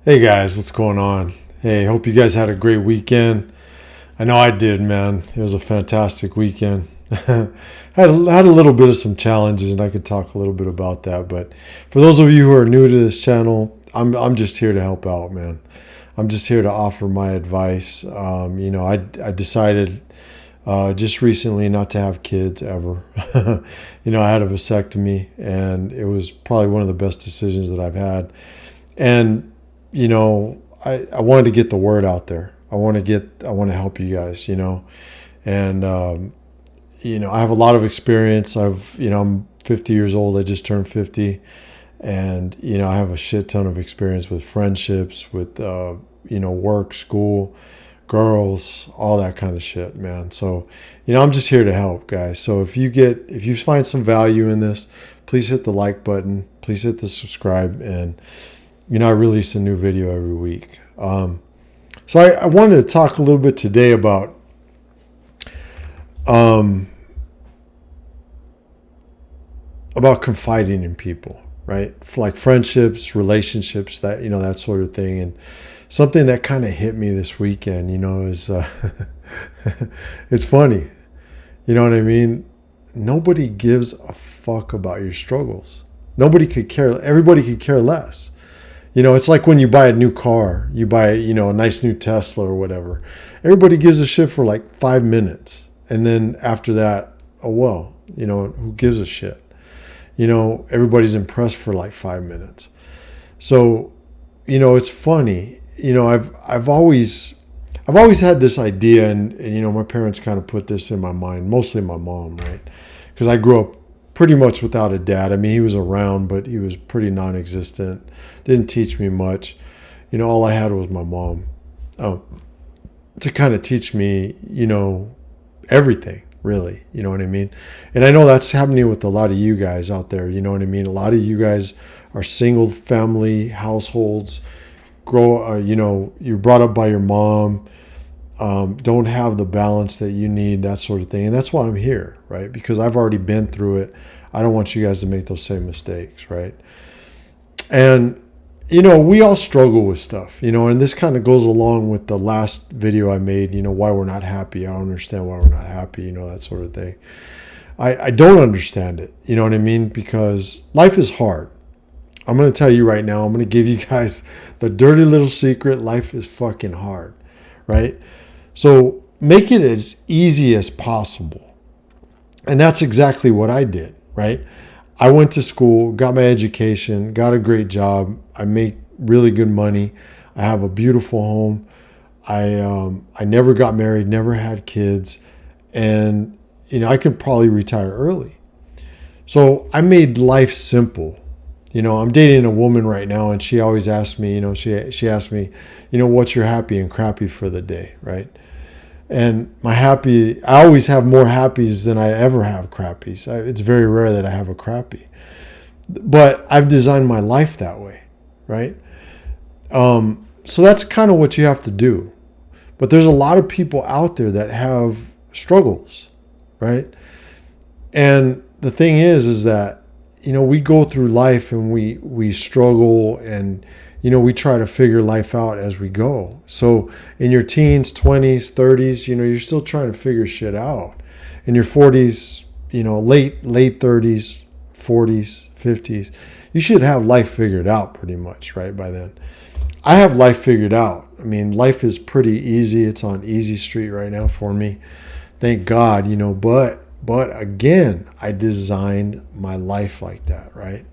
Hey guys, what's going on? Hey, hope you guys had a great weekend. I know I did, man. It was a fantastic weekend. had a little bit of some challenges, and I could talk a little bit about that. But for those of you who are new to this channel, I'm just here to help out, man. I'm just here to offer my advice. I decided just recently not to have kids ever. I had a vasectomy, and it was probably one of the best decisions that I've had. And I wanted to get the word out there. I want to help you guys, and I have a lot of experience. I'm 50 years old. I just turned 50, and I have a shit ton of experience with friendships, with work, school, girls, all that kind of shit, man. So, I'm just here to help, guys. So if you find some value in this, please hit the like button. Please hit the subscribe, and I release a new video every week. So I wanted to talk a little bit today um, about confiding in people, right? Like friendships, relationships, that sort of thing. And something that kind of hit me this weekend, is it's funny. You know what I mean? Nobody gives a fuck about your struggles. Nobody could care. Everybody could care less. It's like when you buy a new car, you buy, a nice new Tesla or whatever. Everybody gives a shit for like 5 minutes. And then after that, oh, well, who gives a shit? Everybody's impressed for like 5 minutes. So, it's funny. I've always had this idea, and my parents kind of put this in my mind, mostly my mom, right? Because I grew up pretty much without a dad. I mean, he was around, but he was pretty non-existent. Didn't teach me much. All I had was my mom to kind of teach me, everything, really. You know what I mean? And I know that's happening with a lot of you guys out there. You know what I mean? A lot of you guys are single family households. You're brought up by your mom. Don't have the balance that you need, that sort of thing. And that's why I'm here, right? Because I've already been through it. I don't want you guys to make those same mistakes, right? And, we all struggle with stuff, and this kind of goes along with the last video I made, why we're not happy. I don't understand why we're not happy, that sort of thing. I don't understand it, you know what I mean? Because life is hard. I'm going to tell you right now, I'm going to give you guys the dirty little secret. Life is fucking hard, right? So make it as easy as possible. And that's exactly what I did, right? I went to school, got my education, got a great job. I make really good money. I have a beautiful home. I never got married, never had kids. And, I can probably retire early. So I made life simple. I'm dating a woman right now, and she always asks me, she asks me, what's your happy and crappy for the day, right? And I always have more happies than I ever have crappies. It's very rare that I have a crappy. But I've designed my life that way, right? So that's kind of what you have to do. But there's a lot of people out there that have struggles, right? And the thing is that, we go through life and we struggle, and we try to figure life out as we go. So in your teens, 20s, 30s, you're still trying to figure shit out. In your 40s, late 30s, 40s, 50s, you should have life figured out pretty much, right, by then. I have life figured out. I mean, life is pretty easy. It's on easy street right now for me. Thank God, but again, I designed my life like that, right?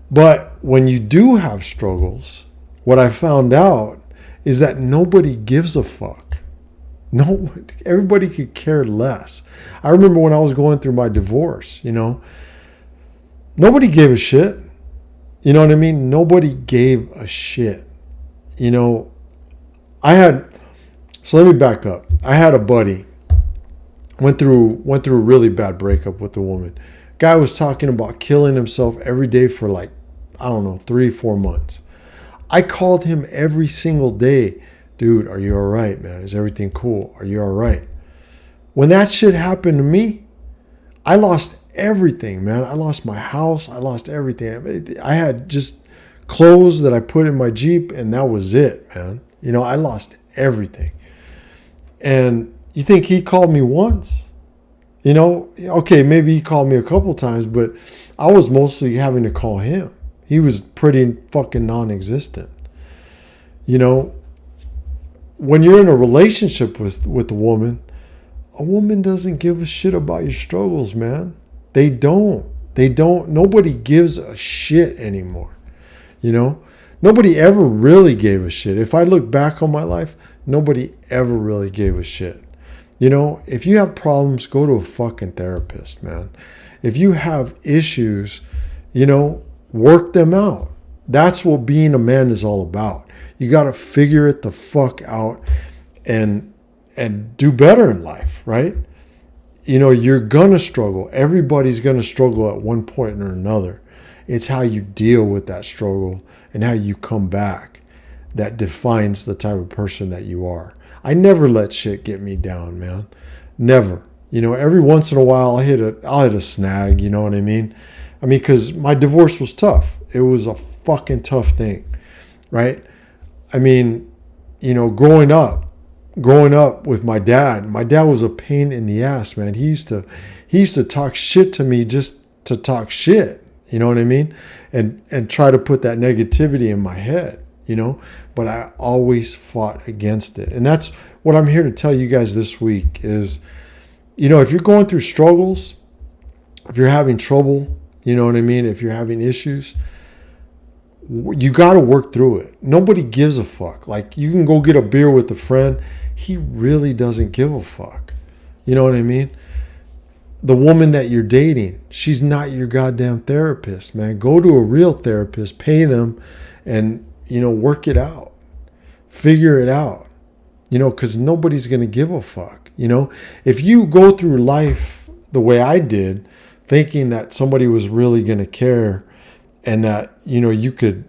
But when you do have struggles, what I found out is that nobody gives a fuck. No, everybody could care less. I remember when I was going through my divorce, nobody gave a shit. You know what I mean? Nobody gave a shit. So let me back up. I had a buddy, went through a really bad breakup with a woman. Guy was talking about killing himself every day for like, I don't know, 3-4 months. I called him every single day. Dude, are you all right, man? Is everything cool? Are you all right? When that shit happened to me, I lost everything, man. I lost my house. I lost everything. I had just clothes that I put in my Jeep, and that was it, man. You know, I lost everything. And you think he called me once? You know, okay, maybe he called me a couple times, but I was mostly having to call him. He was pretty fucking non-existent. You know, when you're in a relationship with a woman doesn't give a shit about your struggles, man. They don't. Nobody gives a shit anymore. You know, nobody ever really gave a shit. If I look back on my life, nobody ever really gave a shit. You know, if you have problems, go to a fucking therapist, man. If you have issues, you know, work them out. That's what being a man is all about. You got to figure it the fuck out and do better in life, right? You know, you're going to struggle. Everybody's going to struggle at one point or another. It's how you deal with that struggle and how you come back that defines the type of person that you are. I never let shit get me down, man. Never. You know, every once in a while I'll hit a snag, you know what I mean? I mean, because my divorce was tough. It was a fucking tough thing, right? I mean, you know, growing up with my dad was a pain in the ass, man. He used to talk shit to me just to talk shit, you know what I mean? And try to put that negativity in my head, you know? But I always fought against it. And that's what I'm here to tell you guys this week is, you know, if you're going through struggles, if you're having trouble, you know what I mean? If you're having issues, you got to work through it. Nobody gives a fuck. Like, you can go get a beer with a friend. He really doesn't give a fuck. You know what I mean? The woman that you're dating, she's not your goddamn therapist, man. Go to a real therapist, pay them, and, you know, work it out. Figure it out. You know, because nobody's going to give a fuck. You know, if you go through life the way I did, thinking that somebody was really going to care and that, you know, you could,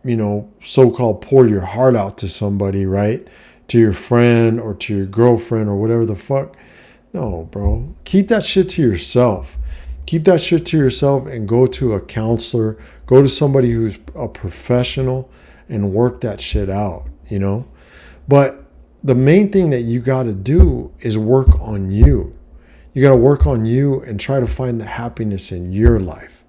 you know, so-called pour your heart out to somebody, right? To your friend or to your girlfriend or whatever the fuck. No, bro. Keep that shit to yourself. Keep that shit to yourself and go to a counselor. Go to somebody who's a professional and work that shit out, you know? But the main thing that you got to do is work on you. You got to work on you and try to find the happiness in your life.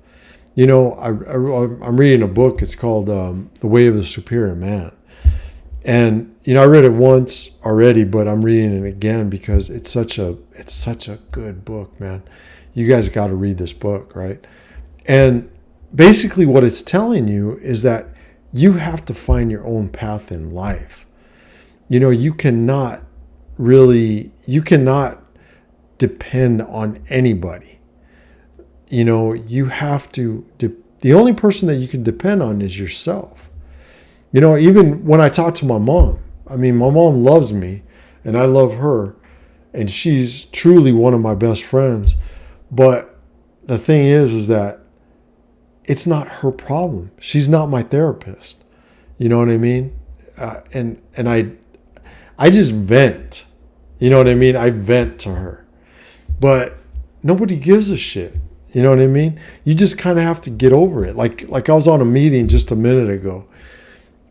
You know, I'm reading a book. It's called The Way of the Superior Man. And, you know, I read it once already, but I'm reading it again because it's such a good book, man. You guys got to read this book, right? And basically what it's telling you is that you have to find your own path in life. You know, you cannot depend on anybody. You know, you have to, the only person that you can depend on is yourself. You know, even when I talk to my mom, I mean, my mom loves me and I love her and she's truly one of my best friends. But the thing is that it's not her problem. She's not my therapist. You know what I mean? And I just vent. You know what I mean? I vent to her. But nobody gives a shit. You know what I mean? You just kind of have to get over it. Like I was on a meeting just a minute ago.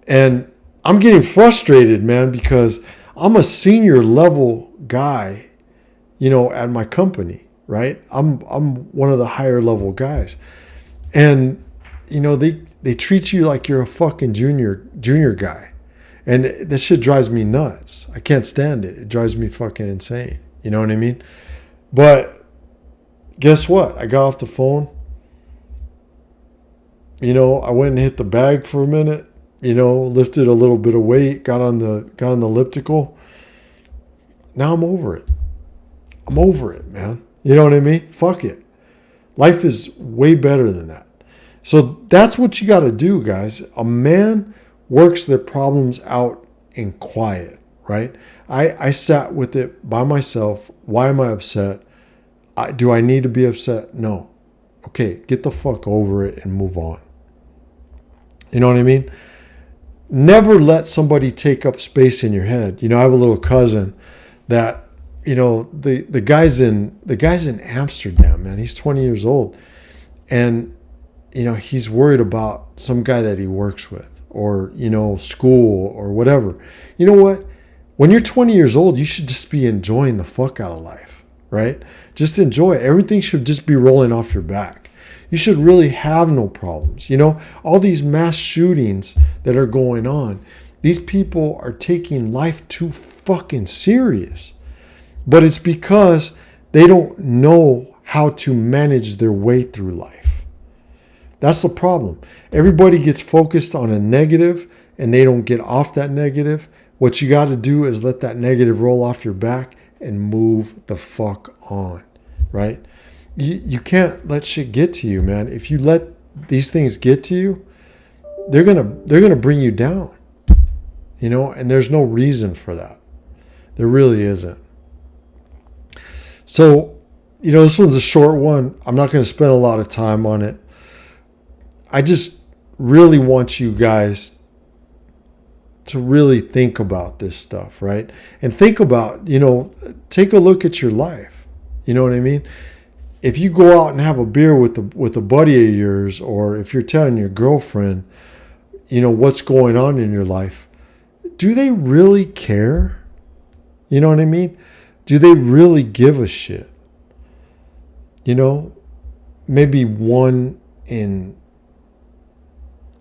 And I'm getting frustrated, man, because I'm a senior level guy, you know, at my company, right? I'm one of the higher level guys. And, you know, they treat you like you're a fucking junior guy. And this shit drives me nuts. I can't stand it. It drives me fucking insane. You know what I mean? But guess what? I got off the phone. You know, I went and hit the bag for a minute. You know, lifted a little bit of weight, got on the elliptical. Now I'm over it. I'm over it, man. You know what I mean? Fuck it. Life is way better than that. So that's what you got to do, guys. A man works their problems out in quiet, right? I sat with it by myself. Why am I upset? Do I need to be upset? No. Okay, get the fuck over it and move on. You know what I mean? Never let somebody take up space in your head. You know, I have a little cousin that, you know, the guy's in Amsterdam, man. He's 20 years old. And he's worried about some guy that he works with, or, school or whatever. You know what? When you're 20 years old, you should just be enjoying the fuck out of life, right? Just enjoy it. Everything should just be rolling off your back. You should really have no problems. All these mass shootings that are going on, these people are taking life too fucking serious. But it's because they don't know how to manage their way through life. That's the problem. Everybody gets focused on a negative and they don't get off that negative. What you got to do is let that negative roll off your back and move the fuck on, right? You can't let shit get to you, man. If you let these things get to you, they're gonna bring you down, and there's no reason for that. There really isn't. So, this one's a short one. I'm not going to spend a lot of time on it. I just really want you guys to really think about this stuff, right? And think about, take a look at your life. You know what I mean? If you go out and have a beer with a buddy of yours, or if you're telling your girlfriend, what's going on in your life, do they really care? You know what I mean? Do they really give a shit? Maybe 1 in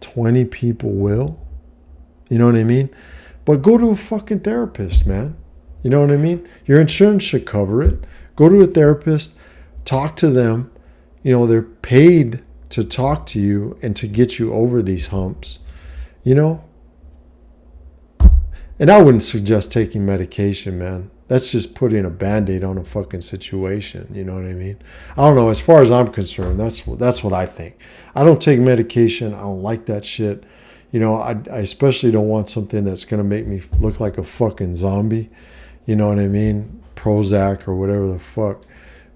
20 people will. You know what I mean? But go to a fucking therapist, man. You know what I mean? Your insurance should cover it. Go to a therapist. Talk to them. They're paid to talk to you and to get you over these humps. And I wouldn't suggest taking medication, man. That's just putting a Band-Aid on a fucking situation. You know what I mean? I don't know. As far as I'm concerned, that's what I think. I don't take medication. I don't like that shit. I especially don't want something that's going to make me look like a fucking zombie. You know what I mean? Prozac or whatever the fuck.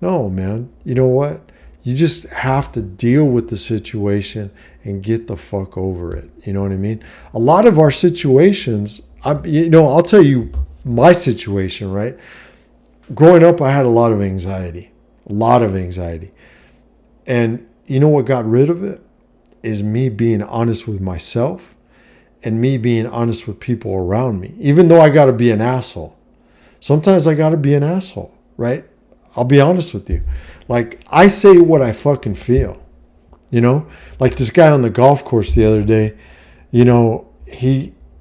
No, man. You know what? You just have to deal with the situation and get the fuck over it. You know what I mean? A lot of our situations, I'll tell you my situation, right? Growing up, I had a lot of anxiety. And you know what got rid of it? Is me being honest with myself and me being honest with people around me. Even though I got to be an asshole. Sometimes I got to be an asshole, right? I'll be honest with you. Like, I say what I fucking feel. Like this guy on the golf course the other day,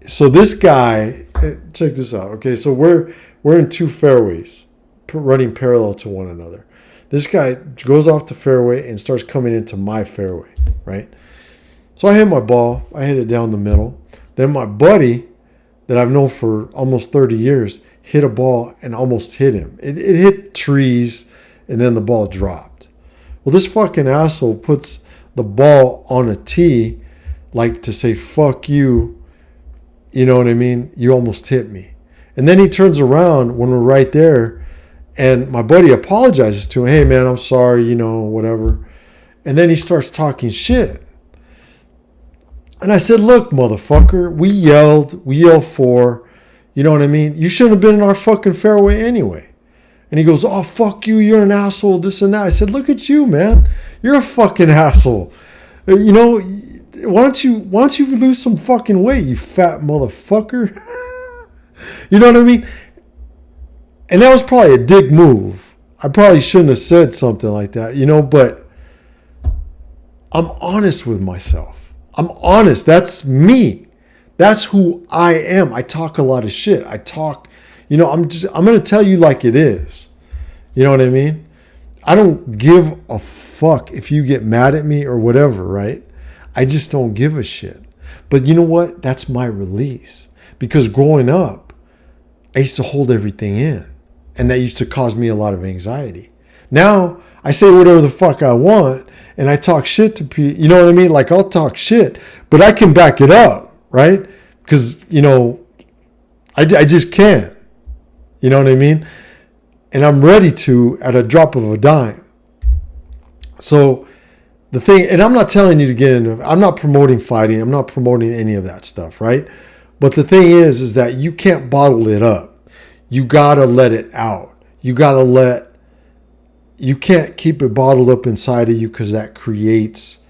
so this guy, check this out. Okay, so we're in 2 fairways running parallel to one another. This guy goes off the fairway and starts coming into my fairway, right? So I hit my ball. I hit it down the middle. Then my buddy that I've known for almost 30 years hit a ball and almost hit him. It hit trees and then the ball dropped. Well, this fucking asshole puts the ball on a tee like to say, fuck you. You know what I mean? You almost hit me. And then he turns around when we're right there and my buddy apologizes to him. Hey, man, I'm sorry, whatever. And then he starts talking shit. And I said, look, motherfucker, we yelled for, you know what I mean? You shouldn't have been in our fucking fairway anyway. And he goes, oh, fuck you, you're an asshole, this and that. I said, look at you, man. You're a fucking asshole. Why don't you lose some fucking weight, you fat motherfucker? You know what I mean? And that was probably a dick move. I probably shouldn't have said something like that, but I'm honest with myself. I'm honest. That's me. That's who I am. I talk a lot of shit. I'm going to tell you like it is. You know what I mean? I don't give a fuck if you get mad at me or whatever, right? I just don't give a shit. But you know what? That's my release. Because growing up, I used to hold everything in. And that used to cause me a lot of anxiety. Now, I say whatever the fuck I want. And I talk shit to people. You know what I mean? Like, I'll talk shit. But I can back it up, right? Because, I just can't. You know what I mean? And I'm ready to at a drop of a dime. So the thing, and I'm not telling you to get into, I'm not promoting fighting. I'm not promoting any of that stuff, right? But the thing is that you can't bottle it up. You got to let it out. You can't keep it bottled up inside of you because that creates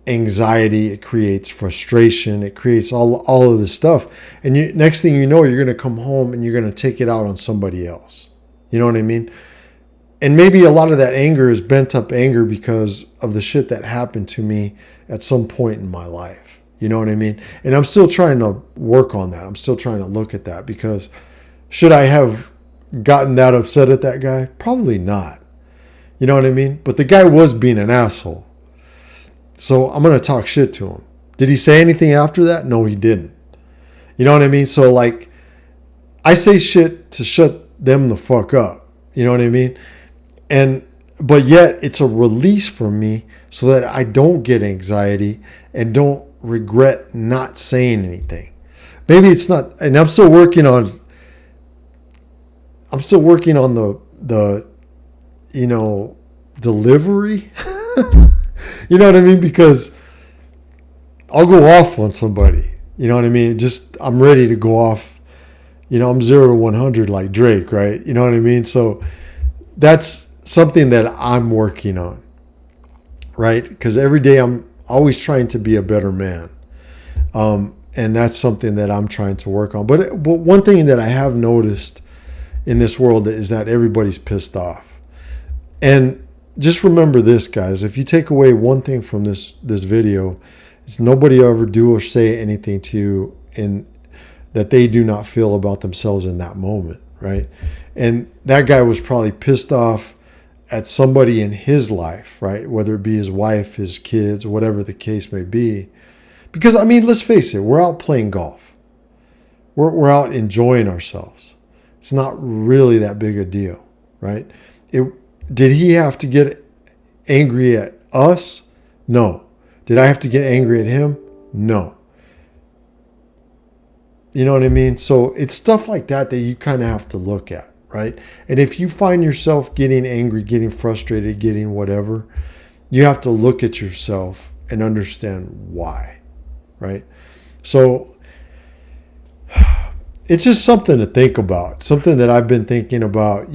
anxiety, it creates frustration, it creates all of this stuff. And next thing you know, you're going to come home and you're going to take it out on somebody else. You know what I mean? And maybe a lot of that anger is bent up anger because of the shit that happened to me at some point in my life. You know what I mean? And I'm still trying to work on that. I'm still trying to look at that, because should I have gotten that upset at that guy? Probably not. You know what I mean? But the guy was being an asshole. So I'm going to talk shit to him. Did he say anything after that? No, he didn't. You know what I mean? So like, I say shit to shut them the fuck up. You know what I mean? But yet it's a release for me so that I don't get anxiety and don't regret not saying anything. Maybe it's not, and I'm still working on the delivery. You know what I mean? Because I'll go off on somebody. You know what I mean? I'm ready to go off. I'm 0 to 100 like Drake, right? You know what I mean? So that's something that I'm working on, right? Because every day I'm always trying to be a better man. And that's something that I'm trying to work on. But one thing that I have noticed in this world is that everybody's pissed off. And just remember this, guys. If you take away one thing from this video, it's nobody ever do or say anything to you that they do not feel about themselves in that moment, right? And that guy was probably pissed off at somebody in his life, right? Whether it be his wife, his kids, whatever the case may be. Because, I mean, let's face it, we're out playing golf. We're out enjoying ourselves. It's not really that big a deal, right? Did he have to get angry at us? No. Did I have to get angry at him? No. You know what I mean? So it's stuff like that you kind of have to look at, right? And if you find yourself getting angry, getting frustrated, getting whatever, you have to look at yourself and understand why, right? So it's just something to think about, something that I've been thinking about.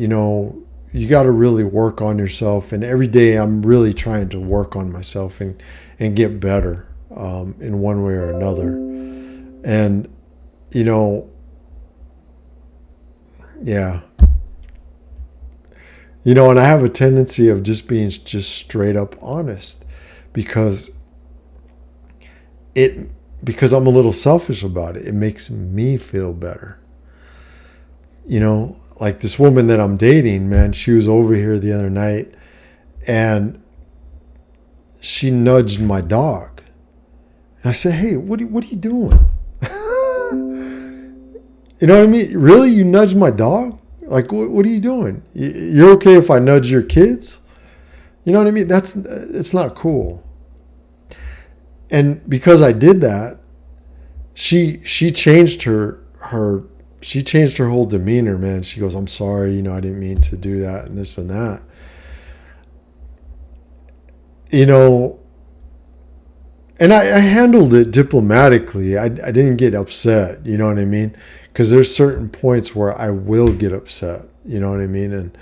You got to really work on yourself. And every day I'm really trying to work on myself and get better in one way or another. And, yeah. And I have a tendency of just being just straight up honest because I'm a little selfish about it. It makes me feel better. Like this woman that I'm dating, man, she was over here the other night and she nudged my dog. And I said, hey, what are you doing? You know what I mean? Really? You nudged my dog? Like, what are you doing? You're okay if I nudge your kids? You know what I mean? It's not cool. And because I did that, she changed her whole demeanor, man. She goes, I'm sorry, I didn't mean to do that and this and that. And I handled it diplomatically. I didn't get upset, you know what I mean? Because there's certain points where I will get upset, you know what I mean?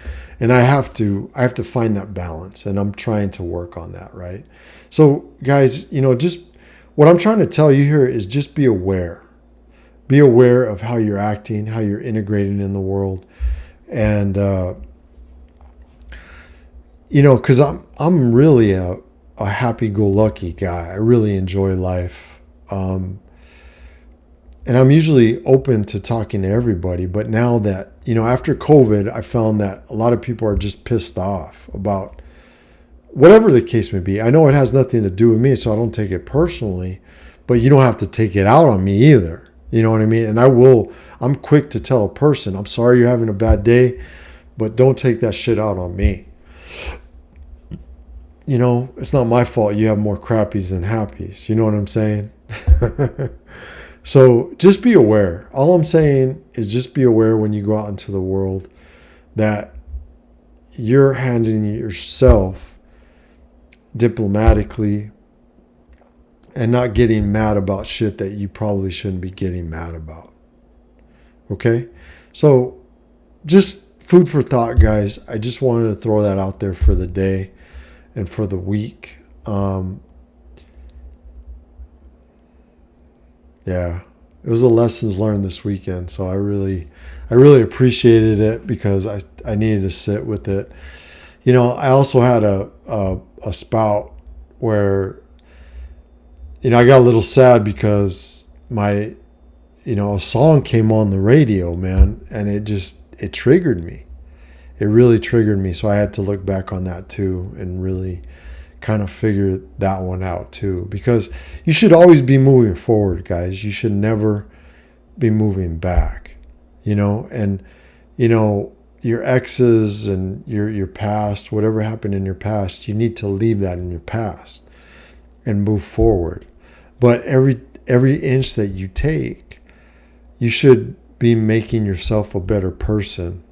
And I have to find that balance, and I'm trying to work on that, right? So guys, just what I'm trying to tell you here is just be aware. Be aware of how you're acting, how you're integrating in the world. And, because I'm really a happy-go-lucky guy. I really enjoy life. And I'm usually open to talking to everybody. But now that, after COVID, I found that a lot of people are just pissed off about whatever the case may be. I know it has nothing to do with me, so I don't take it personally. But you don't have to take it out on me either. You know what I mean? And I'm quick to tell a person, I'm sorry you're having a bad day, but don't take that shit out on me. It's not my fault you have more crappies than happies. You know what I'm saying? So just be aware. All I'm saying is just be aware when you go out into the world that you're handling yourself diplomatically and not getting mad about shit that you probably shouldn't be getting mad about. Okay? So just food for thought, guys. I just wanted to throw that out there for the day and for the week. Yeah, it was a lessons learned this weekend. So I really appreciated it because I needed to sit with it. You know, I also had a spout where, you know, I got a little sad because a song came on the radio, man, and it triggered me. It really triggered me. So I had to look back on that too and really kind of figure that one out too. Because you should always be moving forward, guys. You should never be moving back, and, your exes and your past, whatever happened in your past, you need to leave that in your past and move forward. But every inch that you take, you should be making yourself a better person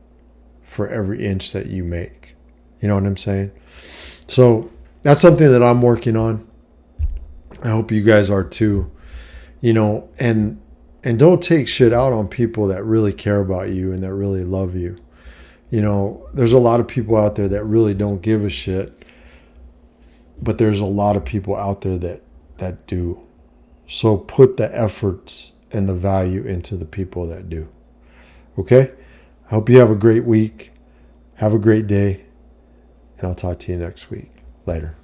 for every inch that you make. You know what I'm saying? So that's something that I'm working on. I hope you guys are too. And don't take shit out on people that really care about you and that really love you. There's a lot of people out there that really don't give a shit, but there's a lot of people out there that do. So put the efforts and the value into the people that do. Okay? I hope you have a great week. Have a great day. And I'll talk to you next week. Later.